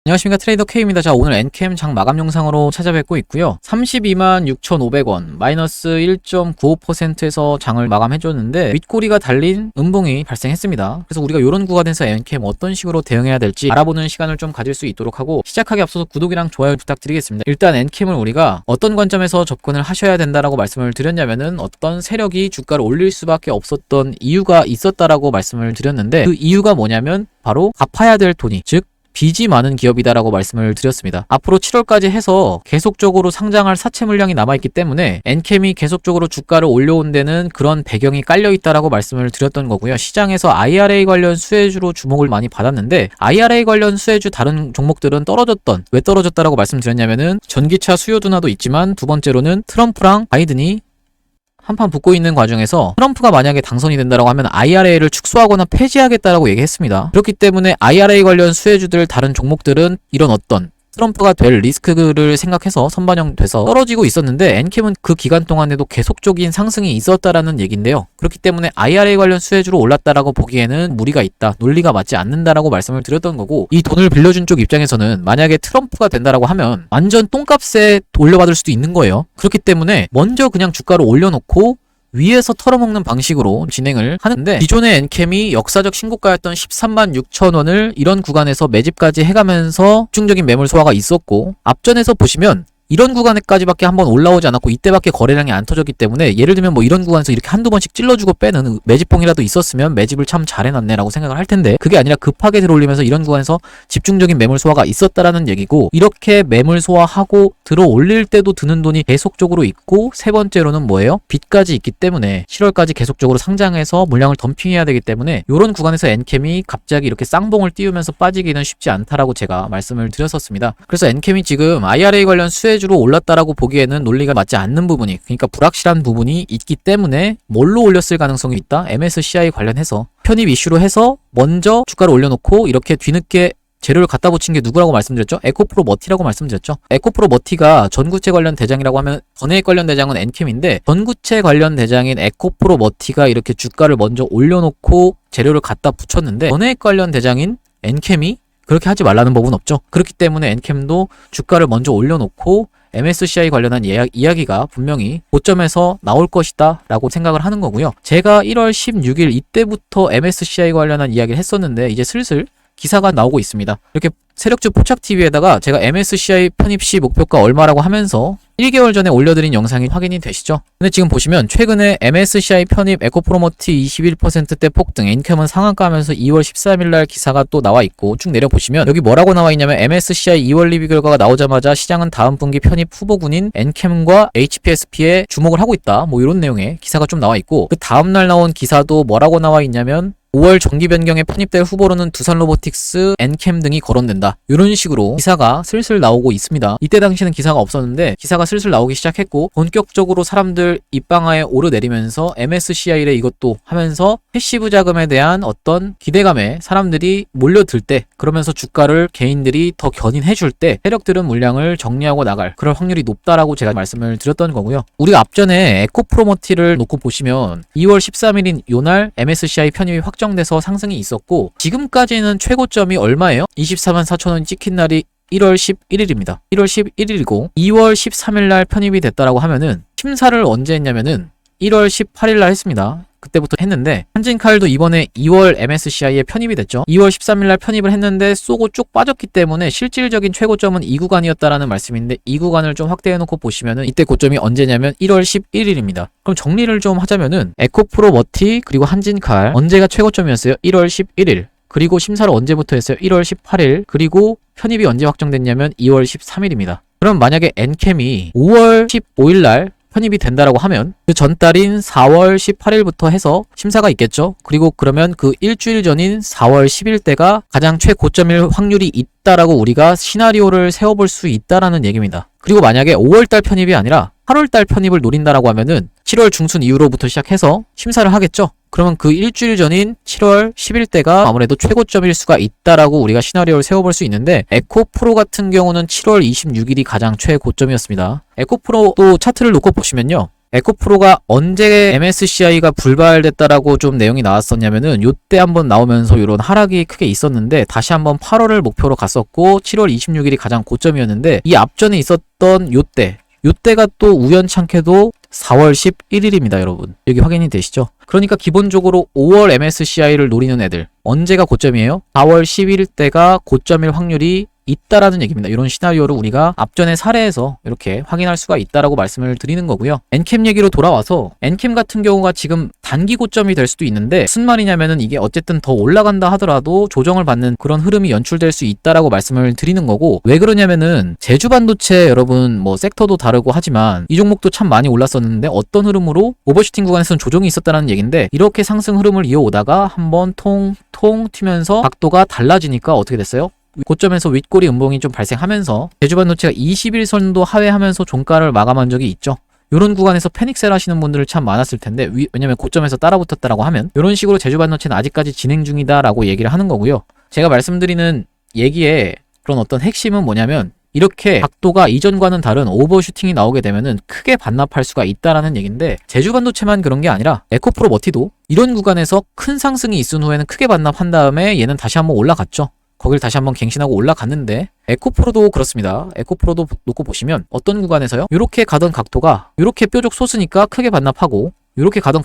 안녕하십니까, 트레이더 K입니다. 자, 오늘 엔캠 장 마감 영상으로 찾아뵙고 있고요. 326,500원 마이너스 1.95%에서 장을 마감해줬는데 윗꼬리가 달린 음봉이 발생했습니다. 그래서 우리가 이런 구간에서 엔캠 어떤 식으로 대응해야 될지 알아보는 시간을 좀 가질 수 있도록 하고, 시작하기 앞서서 구독이랑 좋아요 부탁드리겠습니다. 일단 엔캠을 우리가 어떤 관점에서 접근을 하셔야 된다라고 말씀을 드렸냐면은, 어떤 세력이 주가를 올릴 수밖에 없었던 이유가 있었다라고 말씀을 드렸는데, 그 이유가 뭐냐면 바로 갚아야 될 돈이, 즉 빚이 많은 기업이다라고 말씀을 드렸습니다. 앞으로 7월까지 해서 계속적으로 상장할 사채 물량이 남아있기 때문에 엔캠이 계속적으로 주가를 올려온 데는 그런 배경이 깔려있다라고 말씀을 드렸던 거고요. 시장에서 IRA 관련 수혜주로 주목을 많이 받았는데, IRA 관련 수혜주 다른 종목들은 왜 떨어졌다라고 말씀드렸냐면은, 전기차 수요 둔화도 있지만 두 번째로는 트럼프랑 바이든이 한판 붙고 있는 과정에서 트럼프가 만약에 당선이 된다고 하면 IRA를 축소하거나 폐지하겠다라고 얘기했습니다. 그렇기 때문에 IRA 관련 수혜주들 다른 종목들은 이런 어떤 트럼프가 될 리스크를 생각해서 선반영돼서 떨어지고 있었는데, 엔캠은 그 기간 동안에도 계속적인 상승이 있었다라는 얘기인데요. 그렇기 때문에 IRA 관련 수혜주로 올랐다라고 보기에는 무리가 있다, 논리가 맞지 않는다라고 말씀을 드렸던 거고, 이 돈을 빌려준 쪽 입장에서는 만약에 트럼프가 된다라고 하면 완전 똥값에 돌려받을 수도 있는 거예요. 그렇기 때문에 먼저 그냥 주가를 올려놓고 위에서 털어먹는 방식으로 진행을 하는데, 기존의 엔캠이 역사적 신고가였던 13만 6천 원을 이런 구간에서 매집까지 해가면서 집중적인 매물 소화가 있었고, 앞전에서 보시면 이런 구간에까지밖에 한번 올라오지 않았고 이때밖에 거래량이 안 터졌기 때문에, 예를 들면 뭐 이런 구간에서 이렇게 한두 번씩 찔러주고 빼는 매집봉이라도 있었으면 매집을 참 잘해놨네 라고 생각을 할 텐데, 그게 아니라 급하게 들어올리면서 이런 구간에서 집중적인 매물 소화가 있었다라는 얘기고, 이렇게 매물 소화하고 들어올릴 때도 드는 돈이 계속적으로 있고, 세 번째로는 뭐예요? 빚까지 있기 때문에 7월까지 계속적으로 상장해서 물량을 덤핑해야 되기 때문에 이런 구간에서 엔캠이 갑자기 이렇게 쌍봉을 띄우면서 빠지기는 쉽지 않다라고 제가 말씀을 드렸었습니다. 그래서 엔캠이 지금 IRA 관련 수혜주로 올랐다라고 보기에는 논리가 맞지 않는 부분이, 그러니까 불확실한 부분이 있기 때문에 뭘로 올렸을 가능성이 있다? MSCI 관련해서 편입 이슈로 해서 먼저 주가를 올려놓고 이렇게 뒤늦게 재료를 갖다 붙인 게 누구라고 말씀드렸죠? 에코프로 머티라고 말씀드렸죠. 에코프로 머티가 전구체 관련 대장이라고 하면 전해액 관련 대장은 엔캠인데, 전구체 관련 대장인 에코프로 머티가 이렇게 주가를 먼저 올려놓고 재료를 갖다 붙였는데, 전해액 관련 대장인 엔캠이 그렇게 하지 말라는 법은 없죠. 그렇기 때문에 엔캠도 주가를 먼저 올려놓고 MSCI 관련한 이야기가 분명히 고점에서 나올 것이다 라고 생각을 하는 거고요. 제가 1월 16일 이때부터 MSCI 관련한 이야기를 했었는데, 이제 슬슬 기사가 나오고 있습니다. 이렇게 세력주 포착TV에다가 제가 MSCI 편입 시 목표가 얼마라고 하면서 1개월 전에 올려드린 영상이 확인이 되시죠? 근데 지금 보시면 최근에 MSCI 편입 에코프로머티 21%대 폭등, 엔캠은 상한가하면서 2월 13일날 기사가 또 나와 있고, 쭉 내려보시면 여기 뭐라고 나와 있냐면, MSCI 2월 리뷰 결과가 나오자마자 시장은 다음 분기 편입 후보군인 엔캠과 HPSP에 주목을 하고 있다, 뭐 이런 내용의 기사가 좀 나와 있고, 그 다음날 나온 기사도 뭐라고 나와 있냐면, 5월 정기 변경에 편입될 후보로는 두산로보틱스, 엔캠 등이 거론된다, 이런 식으로 기사가 슬슬 나오고 있습니다. 이때 당시에는 기사가 없었는데 기사가 슬슬 나오기 시작했고, 본격적으로 사람들 입방아에 오르내리면서 MSCI래 이것도 하면서 패시브 자금에 대한 어떤 기대감에 사람들이 몰려들 때, 그러면서 주가를 개인들이 더 견인해줄 때 세력들은 물량을 정리하고 나갈 그럴 확률이 높다라고 제가 말씀을 드렸던 거고요. 우리가 앞전에 에코프로머티를 놓고 보시면 2월 13일인 요날 MSCI 편입이 확정돼서 상승이 있었고, 지금까지는 최고점이 얼마예요? 24만 4천 원이 찍힌 날이 1월 11일입니다. 1월 11일이고 2월 13일 날 편입이 됐다라고 하면은, 심사를 언제 했냐면은 1월 18일 날 했습니다. 그때부터 했는데, 한진칼도 이번에 2월 MSCI에 편입이 됐죠. 2월 13일 날 편입을 했는데 쏘고 쭉 빠졌기 때문에 실질적인 최고점은 이 구간이었다라는 말씀인데, 이 구간을 좀 확대해 놓고 보시면은 이때 고점이 언제냐면 1월 11일입니다. 그럼 정리를 좀 하자면은, 에코프로 머티 그리고 한진칼 언제가 최고점이었어요? 1월 11일. 그리고 심사를 언제부터 했어요? 1월 18일. 그리고 편입이 언제 확정됐냐면 2월 13일입니다. 그럼 만약에 엔캠이 5월 15일 날 편입이 된다라고 하면 그 전달인 4월 18일부터 해서 심사가 있겠죠. 그리고 그러면 그 일주일 전인 4월 10일 때가 가장 최고점일 확률이 있다라고 우리가 시나리오를 세워볼 수 있다라는 얘기입니다. 그리고 만약에 5월달 편입이 아니라 8월달 편입을 노린다라고 하면은 7월 중순 이후로부터 시작해서 심사를 하겠죠. 그러면 그 일주일 전인 7월 10일 때가 아무래도 최고점일 수가 있다라고 우리가 시나리오를 세워볼 수 있는데, 에코프로 같은 경우는 7월 26일이 가장 최고점이었습니다. 에코프로 또 차트를 놓고 보시면요, 에코프로가 언제 MSCI가 불발됐다라고 좀 내용이 나왔었냐면은 요때 한번 나오면서 이런 하락이 크게 있었는데 다시 한번 8월을 목표로 갔었고 7월 26일이 가장 고점이었는데 이 앞전에 있었던 요때가 또 우연찮게도 4월 11일입니다, 여러분. 여기 확인이 되시죠? 그러니까 기본적으로 5월 MSCI를 노리는 애들 언제가 고점이에요? 4월 11일 때가 고점일 확률이 있다라는 얘기입니다. 이런 시나리오를 우리가 앞전의 사례에서 이렇게 확인할 수가 있다라고 말씀을 드리는 거고요. 엔캠 얘기로 돌아와서 엔캠 같은 경우가 지금 단기 고점이 될 수도 있는데 무슨 말이냐면은 이게 어쨌든 더 올라간다 하더라도 조정을 받는 그런 흐름이 연출될 수 있다라고 말씀을 드리는 거고, 왜 그러냐면은 제주 반도체 여러분 뭐 섹터도 다르고 하지만 이 종목도 참 많이 올랐었는데 어떤 흐름으로 오버슈팅 구간에서는 조정이 있었다는 얘기인데 이렇게 상승 흐름을 이어오다가 한번 통 튀면서 각도가 달라지니까 어떻게 됐어요? 고점에서 윗꼬리 음봉이 좀 발생하면서 제주반도체가 21선도 하회하면서 종가를 마감한 적이 있죠. 이런 구간에서 패닉셀 하시는 분들 참 많았을 텐데 왜냐면 고점에서 따라붙었다라고 하면 이런 식으로 제주반도체는 아직까지 진행 중이다라고 얘기를 하는 거고요. 제가 말씀드리는 얘기의 그런 어떤 핵심은 뭐냐면 이렇게 각도가 이전과는 다른 오버슈팅이 나오게 되면은 크게 반납할 수가 있다라는 얘기인데 제주반도체만 그런 게 아니라 에코프로 머티도 이런 구간에서 큰 상승이 있은 후에는 크게 반납한 다음에 얘는 다시 한번 올라갔죠. 거길 다시 한번 갱신하고 올라갔는데 에코프로도 그렇습니다. 에코프로도 놓고 보시면 어떤 구간에서요? 이렇게 가던 각도가 이렇게 뾰족 솟으니까 크게 반납하고 이렇게 가던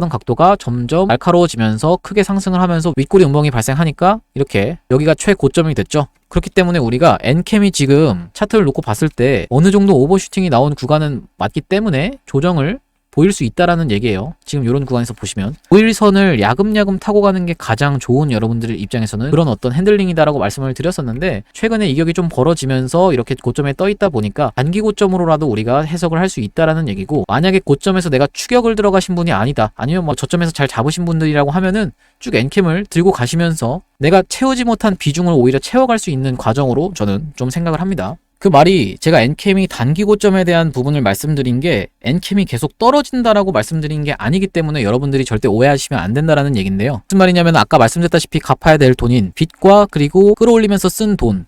각도가 점점 날카로워지면서 크게 상승을 하면서 윗꼬리 음봉이 발생하니까 이렇게 여기가 최고점이 됐죠. 그렇기 때문에 우리가 엔캠이 지금 차트를 놓고 봤을 때 어느 정도 오버슈팅이 나온 구간은 맞기 때문에 조정을 보일 수 있다라는 얘기예요. 지금 이런 구간에서 보시면 5일선을 야금야금 타고 가는 게 가장 좋은 여러분들 입장에서는 그런 어떤 핸들링이다라고 말씀을 드렸었는데 최근에 이격이 좀 벌어지면서 이렇게 고점에 떠 있다 보니까 단기 고점으로라도 우리가 해석을 할 수 있다라는 얘기고, 만약에 고점에서 내가 추격을 들어가신 분이 아니다, 아니면 뭐 저점에서 잘 잡으신 분들이라고 하면은 쭉 엔캠을 들고 가시면서 내가 채우지 못한 비중을 오히려 채워갈 수 있는 과정으로 저는 좀 생각을 합니다. 그 말이 제가 엔캠이 단기 고점에 대한 부분을 말씀드린 게 엔캠이 계속 떨어진다라고 말씀드린 게 아니기 때문에 여러분들이 절대 오해하시면 안 된다라는 얘긴데요. 무슨 말이냐면 아까 말씀드렸다시피 갚아야 될 돈인 빚과 그리고 끌어올리면서 쓴 돈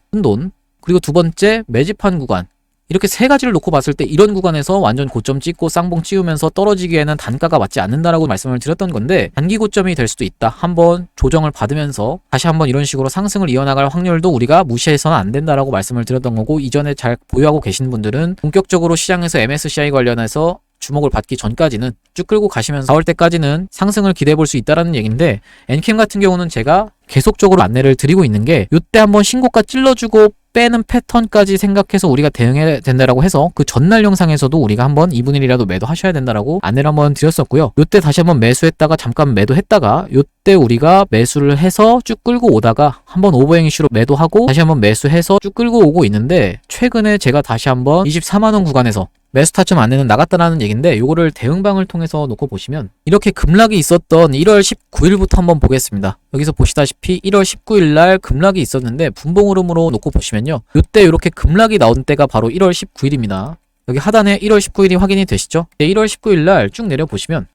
그리고 두 번째 매집한 구간, 이렇게 세 가지를 놓고 봤을 때 이런 구간에서 완전 고점 찍고 쌍봉 찌우면서 떨어지기에는 단가가 맞지 않는다라고 말씀을 드렸던 건데 단기 고점이 될 수도 있다. 한번 조정을 받으면서 다시 한번 이런 식으로 상승을 이어나갈 확률도 우리가 무시해서는 안 된다라고 말씀을 드렸던 거고, 이전에 잘 보유하고 계신 분들은 본격적으로 시장에서 MSCI 관련해서 주목을 받기 전까지는 쭉 끌고 가시면서 4월 때까지는 상승을 기대해 볼 수 있다라는 얘기인데, 엔캠 같은 경우는 제가 계속적으로 안내를 드리고 있는 게 이때 한번 신고가 찔러주고 빼는 패턴까지 생각해서 우리가 대응해야 된다라고 해서 그 전날 영상에서도 우리가 한번 2분의 1이라도 매도하셔야 된다라고 안내를 한번 드렸었고요. 요때 다시 한번 매수했다가 잠깐 매도했다가 요때 우리가 매수를 해서 쭉 끌고 오다가 한번 오버행 이슈로 매도하고 다시 한번 매수해서 쭉 끌고 오고 있는데, 최근에 제가 다시 한번 24만원 구간에서 매수 타점 안내는 나갔다라는 얘기인데 요거를 대응방을 통해서 놓고 보시면 이렇게 급락이 있었던 1월 19일부터 한번 보겠습니다. 여기서 보시다시피 1월 19일 날 급락이 있었는데 분봉 흐름으로 놓고 보시면요, 요때 이렇게 급락이 나온 때가 바로 1월 19일입니다. 여기 하단에 1월 19일이 확인이 되시죠? 1월 19일 날 쭉 내려보시면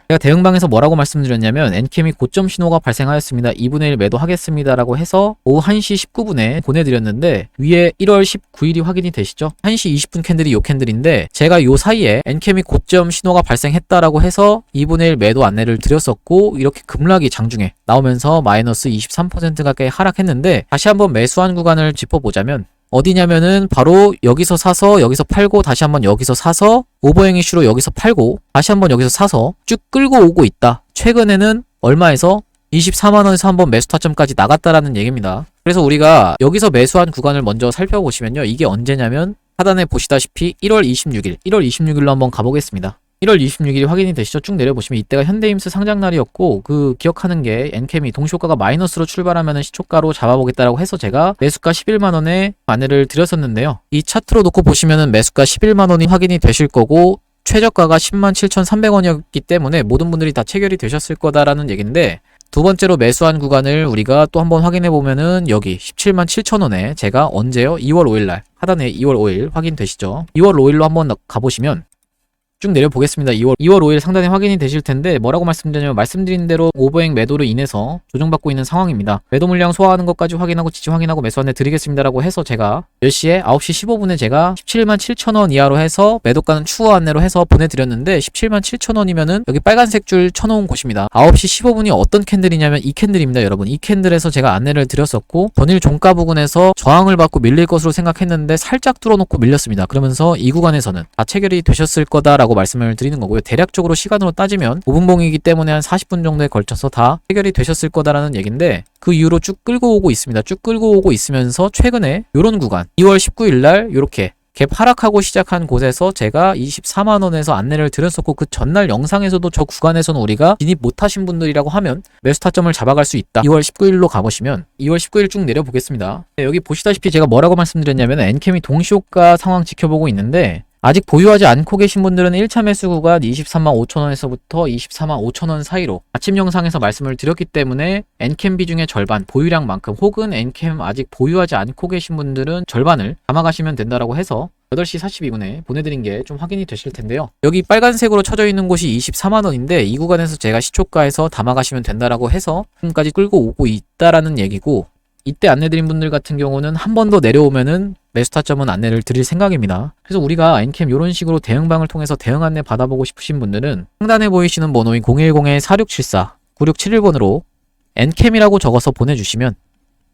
제가 대응방에서 뭐라고 말씀드렸냐면 엔캠이 고점 신호가 발생하였습니다. 2분의 1 매도하겠습니다라고 해서 오후 1시 19분에 보내드렸는데 위에 1월 19일이 확인이 되시죠? 1시 20분 캔들이 요 캔들인데 제가 요 사이에 엔캠이 고점 신호가 발생했다라고 해서 2분의 1 매도 안내를 드렸었고 이렇게 급락이 장중에 나오면서 마이너스 23% 가까이 하락했는데, 다시 한번 매수한 구간을 짚어보자면 어디냐면은 바로 여기서 사서 여기서 팔고 다시 한번 여기서 사서 오버행 이슈로 여기서 팔고 다시 한번 여기서 사서 쭉 끌고 오고 있다. 최근에는 얼마에서 24만원에서 한번 매수 타점까지 나갔다라는 얘기입니다. 그래서 우리가 여기서 매수한 구간을 먼저 살펴보시면요, 이게 언제냐면 하단에 보시다시피 1월 26일로 한번 가보겠습니다. 1월 26일이 확인이 되시죠? 쭉 내려보시면 이때가 현대임스 상장날이었고, 그 기억하는 게 엔캠이 동시효과가 마이너스로 출발하면 시초가로 잡아보겠다라고 해서 제가 매수가 11만원에 안내를 드렸었는데요. 이 차트로 놓고 보시면은 매수가 11만원이 확인이 되실 거고 최저가가 107,300원이었기 때문에 모든 분들이 다 체결이 되셨을 거다라는 얘기인데, 두 번째로 매수한 구간을 우리가 또 한번 확인해 보면은 여기 177,000원에 제가 언제요? 2월 5일날 하단에 2월 5일 확인되시죠? 2월 5일로 한번 가보시면 쭉 내려보겠습니다. 2월 5일 상단에 확인이 되실 텐데 뭐라고 말씀드리냐면 말씀드린 대로 오버행 매도로 인해서 조정받고 있는 상황입니다. 매도 물량 소화하는 것까지 확인하고 지지 확인하고 매수 안내 드리겠습니다라고 해서 제가 10시에 9시 15분에 제가 17만 7천원 이하로 해서 매도가는 추후 안내로 해서 보내드렸는데 17만 7천원이면은 여기 빨간색 줄 쳐놓은 곳입니다. 9시 15분이 어떤 캔들이냐면 이 캔들입니다. 여러분 이 캔들에서 제가 안내를 드렸었고 전일 종가 부근에서 저항을 받고 밀릴 것으로 생각했는데 살짝 뚫어놓고 밀렸습니다. 그러면서 이 구간에서는 다 체결이 되셨을 거다라고 말씀을 드리는 거고요. 대략적으로 시간으로 따지면 5분봉이기 때문에 한 40분 정도에 걸쳐서 다 해결이 되셨을 거다라는 얘기인데 그 이후로 쭉 끌고 오고 있습니다. 쭉 끌고 오고 있으면서 최근에 요런 구간 2월 19일 날 요렇게 갭 하락하고 시작한 곳에서 제가 24만원에서 안내를 드렸었고 그 전날 영상에서도 저 구간에서는 우리가 진입 못하신 분들이라고 하면 매수 타점을 잡아갈 수 있다. 2월 19일로 가보시면 2월 19일 쭉 내려보겠습니다. 여기 보시다시피 제가 뭐라고 말씀드렸냐면 엔캠이 동시호가 상황 지켜보고 있는데 아직 보유하지 않고 계신 분들은 1차 매수 구간 23만 5천원에서부터 24만 5천원 사이로 아침 영상에서 말씀을 드렸기 때문에 엔캠 비중의 절반, 보유량만큼 혹은 엔캠 아직 보유하지 않고 계신 분들은 절반을 담아가시면 된다라고 해서 8시 42분에 보내드린 게 좀 확인이 되실 텐데요. 여기 빨간색으로 쳐져 있는 곳이 24만원인데 이 구간에서 제가 시초가에서 담아가시면 된다라고 해서 지금까지 끌고 오고 있다라는 얘기고 이때 안내드린 분들 같은 경우는 한 번 더 내려오면은 매수 타점은 안내를 드릴 생각입니다. 그래서 우리가 엔캠 이런 식으로 대응방을 통해서 대응 안내 받아보고 싶으신 분들은 상단에 보이시는 번호인 010-4674-9671번으로 엔캠이라고 적어서 보내주시면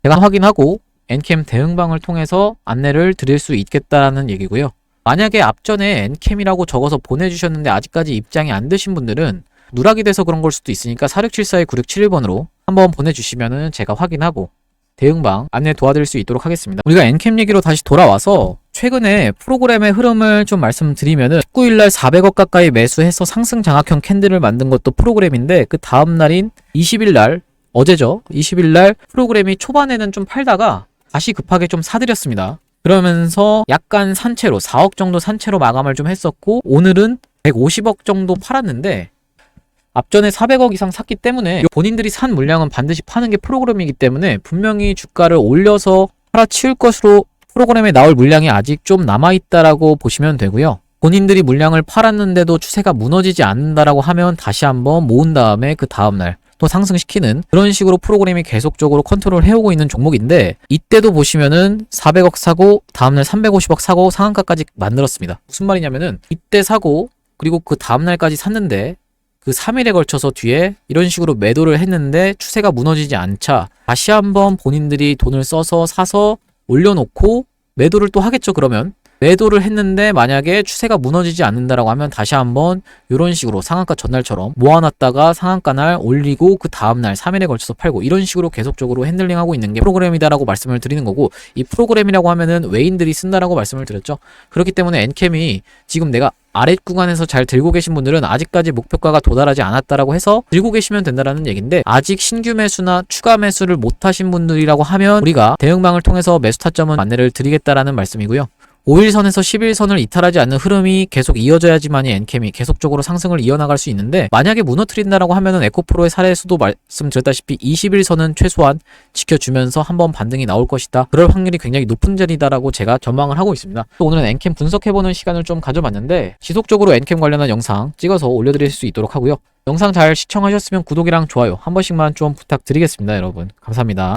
제가 확인하고 엔캠 대응방을 통해서 안내를 드릴 수 있겠다라는 얘기고요. 만약에 앞전에 엔캠이라고 적어서 보내주셨는데 아직까지 입장이 안 되신 분들은 누락이 돼서 그런 걸 수도 있으니까 4674-9671번으로 한번 보내주시면은 제가 확인하고 대응방 안내 도와드릴 수 있도록 하겠습니다. 우리가 엔캠 얘기로 다시 돌아와서 최근에 프로그램의 흐름을 좀 말씀드리면은 19일날 400억 가까이 매수해서 상승 장악형 캔들을 만든 것도 프로그램인데 그 다음날인 20일날 어제죠. 20일날 프로그램이 초반에는 좀 팔다가 다시 급하게 좀 사들였습니다. 그러면서 약간 산채로 4억 정도 산채로 마감을 좀 했었고 오늘은 150억 정도 팔았는데 앞전에 400억 이상 샀기 때문에 본인들이 산 물량은 반드시 파는 게 프로그램이기 때문에 분명히 주가를 올려서 팔아치울 것으로 프로그램에 나올 물량이 아직 좀 남아있다라고 보시면 되고요. 본인들이 물량을 팔았는데도 추세가 무너지지 않는다라고 하면 다시 한번 모은 다음에 그 다음날 또 상승시키는 그런 식으로 프로그램이 계속적으로 컨트롤 해오고 있는 종목인데 이때도 보시면은 400억 사고 다음날 350억 사고 상한가까지 만들었습니다. 무슨 말이냐면은 이때 사고 그리고 그 다음날까지 샀는데 그 3일에 걸쳐서 뒤에 이런 식으로 매도를 했는데 추세가 무너지지 않자 다시 한번 본인들이 돈을 써서 사서 올려놓고 매도를 또 하겠죠. 그러면 매도를 했는데 만약에 추세가 무너지지 않는다라고 하면 다시 한번 이런 식으로 상한가 전날처럼 모아놨다가 상한가 날 올리고 그 다음날 3일에 걸쳐서 팔고 이런 식으로 계속적으로 핸들링하고 있는 게 프로그램이다라고 말씀을 드리는 거고 이 프로그램이라고 하면은 외인들이 쓴다라고 말씀을 드렸죠. 그렇기 때문에 엔캠이 지금 내가 아랫 구간에서 잘 들고 계신 분들은 아직까지 목표가가 도달하지 않았다라고 해서 들고 계시면 된다라는 얘기인데 아직 신규 매수나 추가 매수를 못 하신 분들이라고 하면 우리가 대응방을 통해서 매수 타점은 안내를 드리겠다라는 말씀이고요. 5일선에서 11선을 이탈하지 않는 흐름이 계속 이어져야지만이 엔캠이 계속적으로 상승을 이어나갈 수 있는데 만약에 무너뜨린다라고 하면은 에코프로의 사례에서도 말씀드렸다시피 21선은 최소한 지켜주면서 한번 반등이 나올 것이다. 그럴 확률이 굉장히 높은 자리다라고 제가 전망을 하고 있습니다. 또 오늘은 엔캠 분석해보는 시간을 좀 가져봤는데 지속적으로 엔캠 관련한 영상 찍어서 올려드릴 수 있도록 하고요. 영상 잘 시청하셨으면 구독이랑 좋아요 한 번씩만 좀 부탁드리겠습니다. 여러분 감사합니다.